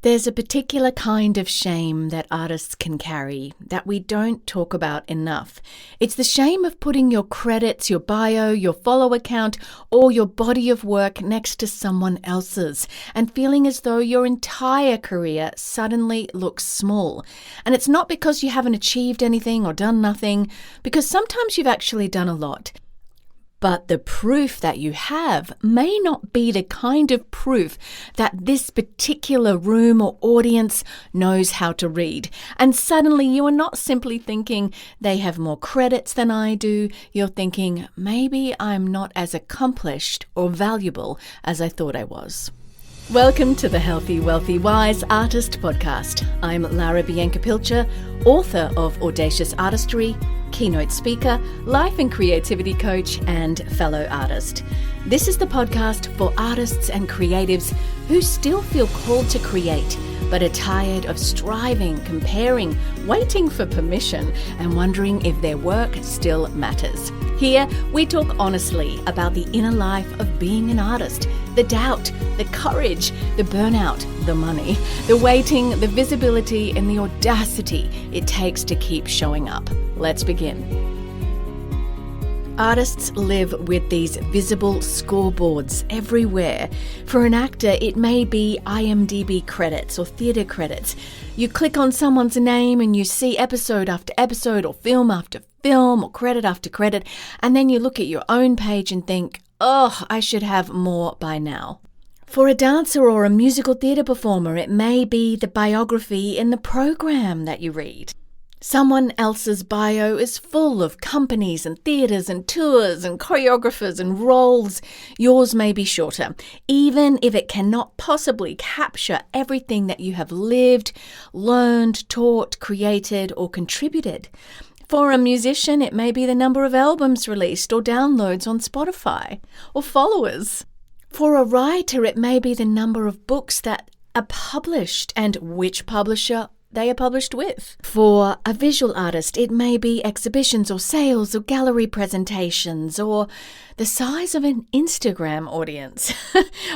There's a particular kind of shame that artists can carry that we don't talk about enough. It's the shame of putting your credits, your bio, your follower count, or your body of work next to someone else's and feeling as though your entire career suddenly looks small. And it's not because you haven't achieved anything or done nothing, because sometimes you've actually done a lot. But the proof that you have may not be the kind of proof that this particular room or audience knows how to read. And suddenly you are not simply thinking they have more credits than I do. You're thinking maybe I'm not as accomplished or valuable as I thought I was. Welcome to the Healthy, Wealthy, Wise Artist Podcast. I'm Lara Bianca-Pilcher, author of Audacious Artistry, keynote speaker, life and creativity coach, and fellow artist. This is the podcast for artists and creatives who still feel called to create, but are tired of striving, comparing, waiting for permission, and wondering if their work still matters. Here, we talk honestly about the inner life of being an artist, the doubt, the courage, the burnout, the money, the waiting, the visibility, and the audacity it takes to keep showing up. Let's begin. Artists live with these visible scoreboards everywhere. For an actor, it may be IMDb credits or theatre credits. You click on someone's name and you see episode after episode or film after film or credit after credit, and then you look at your own page and think, oh, I should have more by now. For a dancer or a musical theatre performer, it may be the biography in the program that you read. Someone else's bio is full of companies and theatres and tours and choreographers and roles. Yours may be shorter, even if it cannot possibly capture everything that you have lived, learned, taught, created, or contributed. For a musician, it may be the number of albums released or downloads on Spotify or followers. For a writer, it may be the number of books that are published and which publisher they are published with. For a visual artist, it may be exhibitions or sales or gallery presentations or the size of an Instagram audience.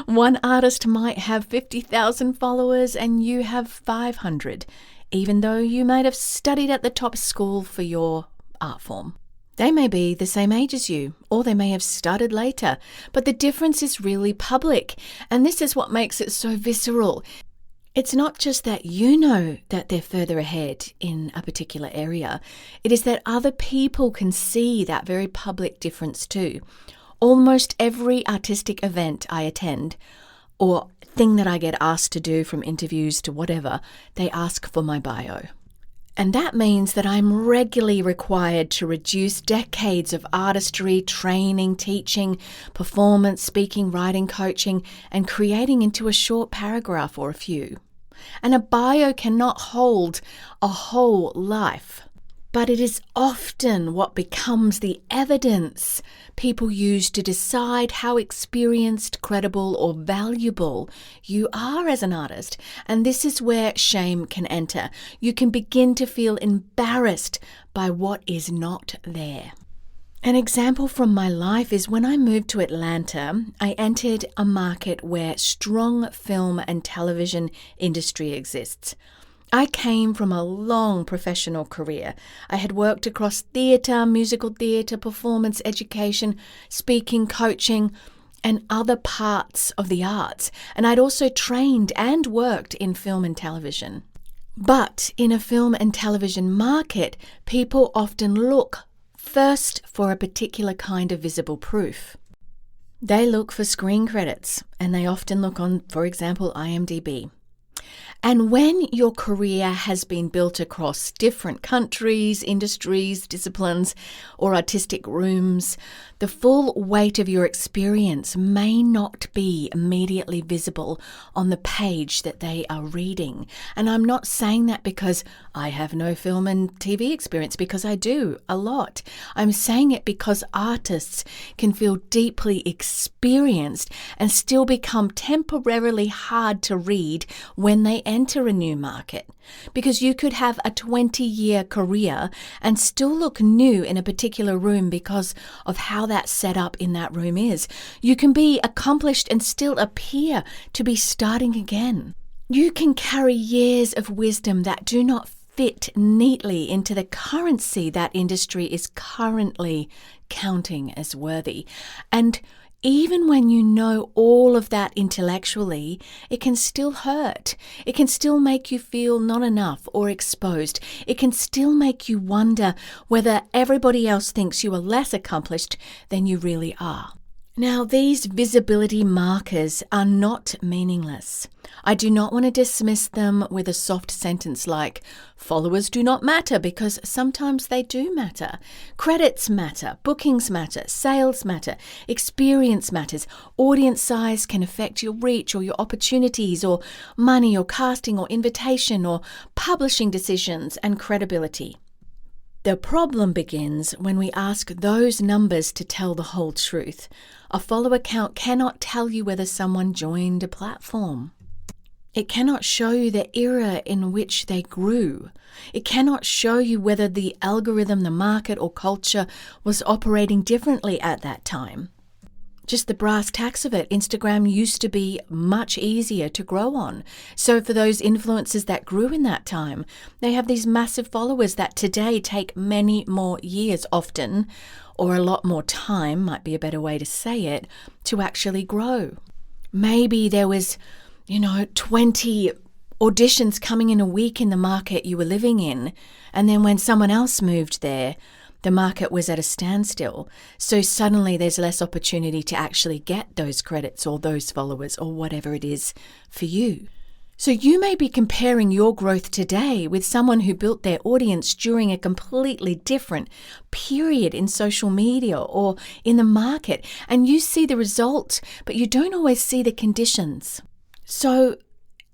One artist might have 50,000 followers and you have 500, even though you might have studied at the top school for your art form. They may be the same age as you, or they may have started later, but the difference is really public, and this is what makes it so visceral. It's not just that you know that they're further ahead in a particular area. It is that other people can see that very public difference too. Almost every artistic event I attend, or thing that I get asked to do, from interviews to whatever, they ask for my bio. And that means that I'm regularly required to reduce decades of artistry, training, teaching, performance, speaking, writing, coaching, and creating into a short paragraph or a few. And a bio cannot hold a whole life. But it is often what becomes the evidence people use to decide how experienced, credible, or valuable you are as an artist. And this is where shame can enter. You can begin to feel embarrassed by what is not there. An example from my life is when I moved to Atlanta, I entered a market where strong film and television industry exists. I came from a long professional career. I had worked across theatre, musical theatre, performance, education, speaking, coaching, and other parts of the arts. And I'd also trained and worked in film and television. But in a film and television market, people often look first for a particular kind of visible proof. They look for screen credits, and they often look on, for example, IMDb. And when your career has been built across different countries, industries, disciplines, or artistic rooms, the full weight of your experience may not be immediately visible on the page that they are reading. And I'm not saying that because I have no film and TV experience, because I do a lot. I'm saying it because artists can feel deeply experienced and still become temporarily hard to read when they enter a new market. Because you could have a 20-year career and still look new in a particular room because of how that setup in that room is. You can be accomplished and still appear to be starting again. You can carry years of wisdom that do not fit neatly into the currency that industry is currently counting as worthy. And even when you know all of that intellectually, it can still hurt. It can still make you feel not enough or exposed. It can still make you wonder whether everybody else thinks you are less accomplished than you really are. Now, these visibility markers are not meaningless. I do not want to dismiss them with a soft sentence like, followers do not matter, because sometimes they do matter. Credits matter, bookings matter, sales matter, experience matters, audience size can affect your reach or your opportunities or money or casting or invitation or publishing decisions and credibility. The problem begins when we ask those numbers to tell the whole truth. A follower count cannot tell you whether someone joined a platform. It cannot show you the era in which they grew. It cannot show you whether the algorithm, the market, or culture was operating differently at that time. Just the brass tacks of it, Instagram used to be much easier to grow on. So for those influencers that grew in that time, they have these massive followers that today take many more years often, or a lot more time, might be a better way to say it, to actually grow. Maybe there was, 20 auditions coming in a week in the market you were living in, and then when someone else moved there, the market was at a standstill. So suddenly there's less opportunity to actually get those credits or those followers or whatever it is for you. So you may be comparing your growth today with someone who built their audience during a completely different period in social media or in the market, and you see the result, but you don't always see the conditions. So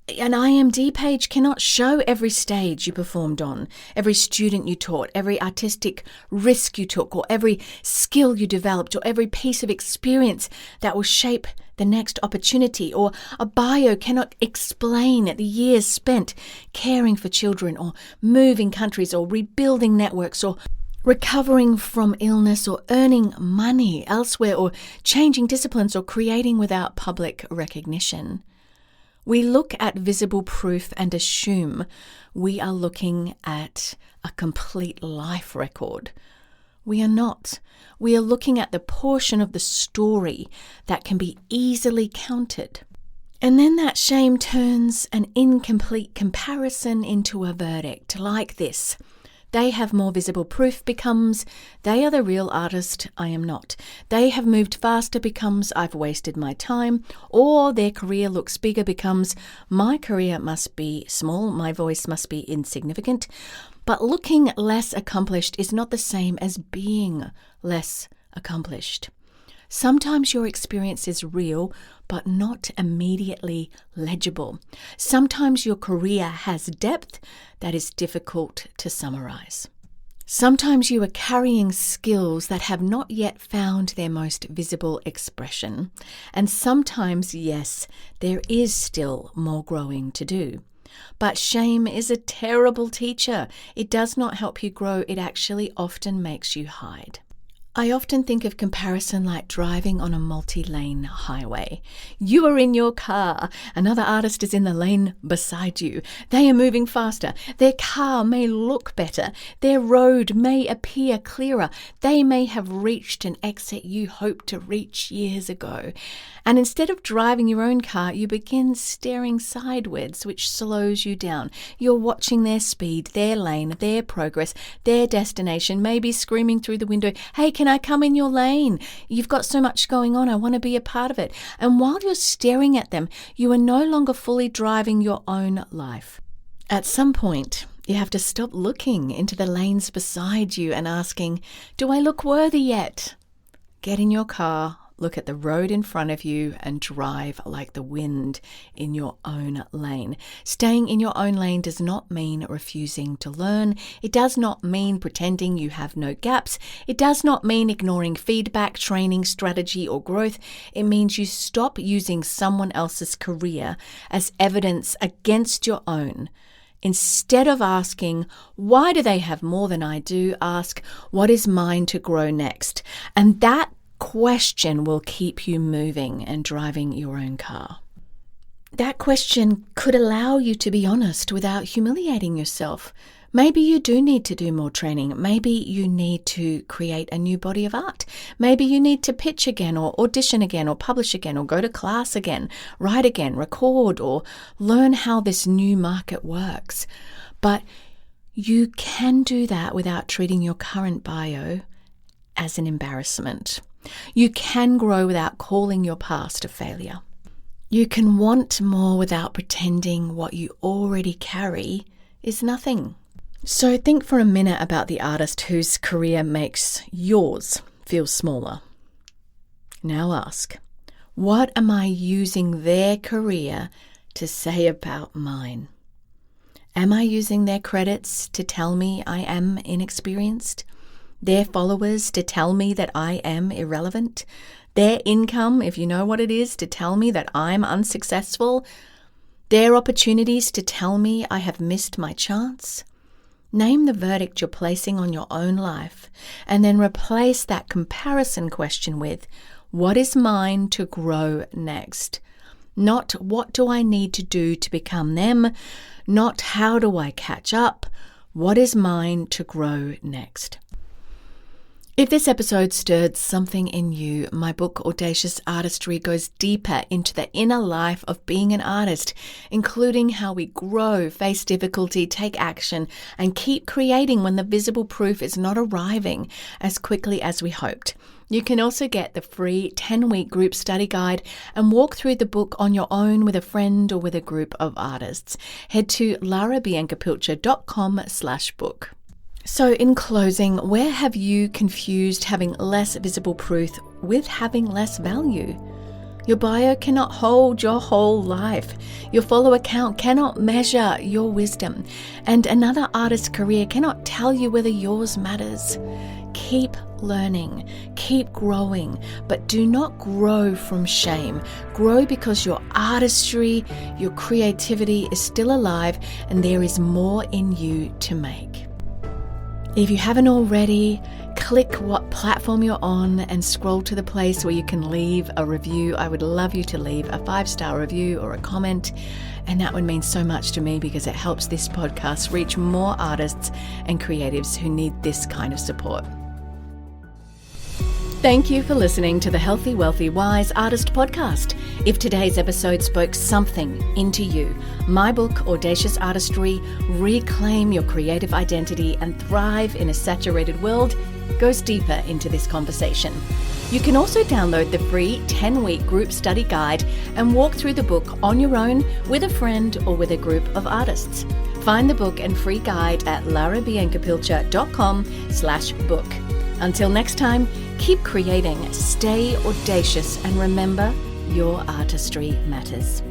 an IMD page cannot show every stage you performed on, every student you taught, every artistic risk you took, or every skill you developed, or every piece of experience that will shape the next opportunity. Or a bio cannot explain the years spent caring for children, or moving countries, or rebuilding networks, or recovering from illness, or earning money elsewhere, or changing disciplines, or creating without public recognition. We look at visible proof and assume we are looking at a complete life record. We are not. We are looking at the portion of the story that can be easily counted. And then that shame turns an incomplete comparison into a verdict like this. They have more visible proof becomes, they are the real artist, I am not. They have moved faster becomes, I've wasted my time. Or their career looks bigger becomes, my career must be small, my voice must be insignificant. But looking less accomplished is not the same as being less accomplished. Sometimes your experience is real, but not immediately legible. Sometimes your career has depth that is difficult to summarize. Sometimes you are carrying skills that have not yet found their most visible expression. And sometimes, yes, there is still more growing to do. But shame is a terrible teacher. It does not help you grow. It actually often makes you hide. I often think of comparison like driving on a multi-lane highway. You are in your car. Another artist is in the lane beside you. They are moving faster. Their car may look better. Their road may appear clearer. They may have reached an exit you hoped to reach years ago. And instead of driving your own car, you begin staring sideways, which slows you down. You're watching their speed, their lane, their progress, their destination, maybe screaming through the window, "Hey, can I come in your lane? You've got so much going on. I want to be a part of it." And while you're staring at them, you are no longer fully driving your own life. At some point, you have to stop looking into the lanes beside you and asking, "Do I look worthy yet?" Get in your car, look at the road in front of you, and drive like the wind in your own lane. Staying in your own lane does not mean refusing to learn. It does not mean pretending you have no gaps. It does not mean ignoring feedback, training, strategy, or growth. It means you stop using someone else's career as evidence against your own. Instead of asking, why do they have more than I do, ask, what is mine to grow next? And that question will keep you moving and driving your own car. that question could allow you to be honest without humiliating yourself. Maybe you do need to do more training. Maybe you need to create a new body of art. Maybe you need to pitch again or audition again or publish again or go to class again, write again, record or learn how this new market works. But you can do that without treating your current bio as an embarrassment. You can grow without calling your past a failure. You can want more without pretending what you already carry is nothing. So think for a minute about the artist whose career makes yours feel smaller. Now ask, what am I using their career to say about mine? Am I using their credits to tell me I am inexperienced? Their followers to tell me that I am irrelevant? Their income, if you know what it is, to tell me that I'm unsuccessful? Their opportunities to tell me I have missed my chance? Name the verdict you're placing on your own life and then replace that comparison question with, what is mine to grow next? Not what do I need to do to become them, not how do I catch up, what is mine to grow next? If this episode stirred something in you, my book Audacious Artistry goes deeper into the inner life of being an artist, including how we grow, face difficulty, take action, and keep creating when the visible proof is not arriving as quickly as we hoped. You can also get the free 10-week group study guide and walk through the book on your own with a friend or with a group of artists. Head to larabiancapilcher.com/book. So in closing, where have you confused having less visible proof with having less value? Your bio cannot hold your whole life. Your follower count cannot measure your wisdom. And another artist's career cannot tell you whether yours matters. Keep learning, keep growing, but do not grow from shame. Grow because your artistry, your creativity is still alive and there is more in you to make. If you haven't already, click what platform you're on and scroll to the place where you can leave a review. I would love you to leave a 5-star review or a comment, and that would mean so much to me because it helps this podcast reach more artists and creatives who need this kind of support. Thank you for listening to the Healthy, Wealthy, Wise Artist Podcast. If today's episode spoke something into you, my book, Audacious Artistry, Reclaim Your Creative Identity and Thrive in a Saturated World, goes deeper into this conversation. You can also download the free 10-week group study guide and walk through the book on your own with a friend or with a group of artists. Find the book and free guide at larabiancapilcher.com/book. Until next time, keep creating, stay audacious, and remember, your artistry matters.